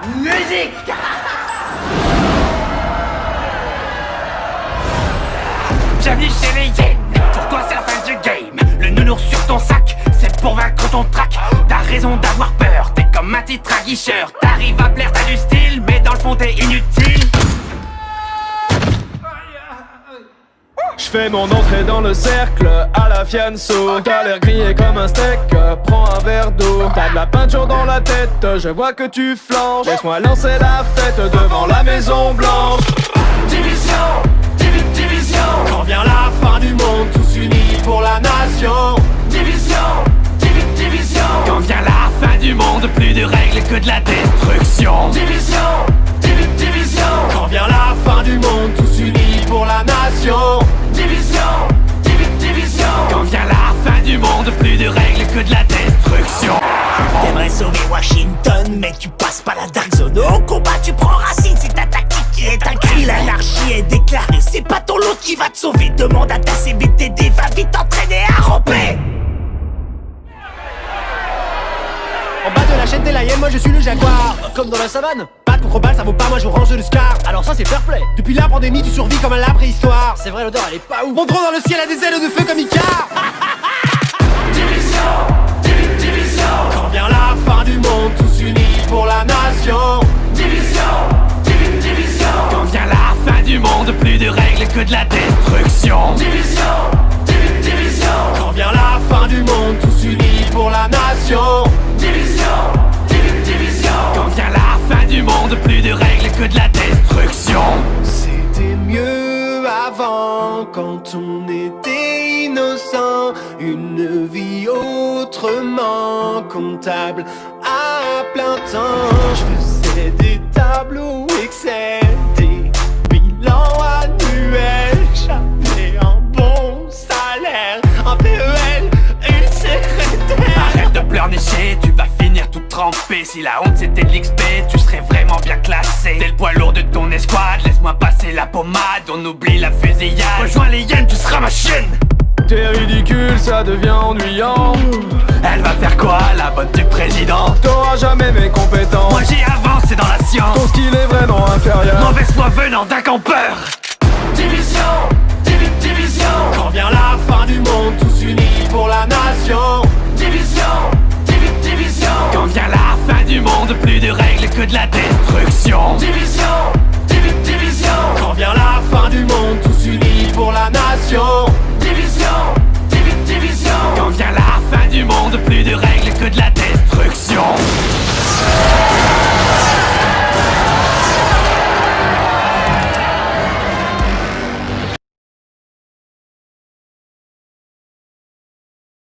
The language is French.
Musique. Bienvenue chez les Yens. Pour toi c'est la fin du game. Le nounours sur ton sac, c'est pour vaincre ton trac. T'as raison d'avoir peur, t'es comme un titre aguicheur. T'arrives à plaire, t'as du style, mais dans le fond t'es inutile. J'fais mon entrée dans le cercle à la fianso. T'as l'air grillé comme un steak, prends un verre d'eau. T'as de la peinture dans la tête, je vois que tu flanches. Laisse-moi lancer la fête devant la Maison Blanche. Division, division. Quand vient la fin du monde, tous unis pour la nation. Division, division. Quand vient la fin du monde, plus de règles que de la destruction. Division, division. Quand vient la fin du monde, tous unis pour la nation. Division, division. Quand vient la fin du monde, plus de règles que de la destruction. T'aimerais sauver Washington, mais tu passes pas la Dark Zone. Au combat tu prends racine, c'est ta tactique qui est un cri. L'anarchie est déclarée, c'est pas ton lot qui va te sauver. Demande à ta CBTD, va vite t'entraîner à ramper. En bas de la chaîne des Lions, moi je suis le jaguar. Comme dans la savane, pas de contre-balle, ça vaut pas, moi je range le scar. Alors ça c'est fair play. Depuis la pandémie, tu survis comme à la préhistoire. C'est vrai, l'odeur elle est pas ouf. Mon drone dans le ciel a des ailes de feu comme Icar. Division, division. Quand vient la fin du monde, tous unis pour la nation. Division, division. Quand vient la fin du monde, plus de règles que de la destruction. Division, division. Quand vient la fin du monde, tous unis pour la nation. Division, division. Quand vient la fin du monde, plus de règles que de la destruction. C'était mieux avant, quand on était innocent. Une vie autrement comptable à plein temps. Je faisais des tableaux Excel, des bilans annuels. J'avais un bon salaire, un PEL, une secrétaire. Arrête de pleurnicher, tu vas finir tout trempé. Si la honte c'était de l'XP, tu serais vraiment bien classé. T'es le poids lourd de ton escouade, laisse-moi passer la pommade. On oublie la fusillade, rejoins les hyènes, tu seras ma chienne. T'es ridicule, ça devient ennuyant. Elle va faire quoi, la bonne du président? T'auras jamais mes compétences. Moi j'ai avancé dans la Ton science. skill est vraiment inférieur. Mauvaise foi venant d'un campeur. Division, division. Quand vient la fin du monde, tous unis pour la nation. Division, division. Quand vient la fin du monde, plus de règles que de la destruction. Division, division. Quand vient la fin du monde, tous unis pour la nation.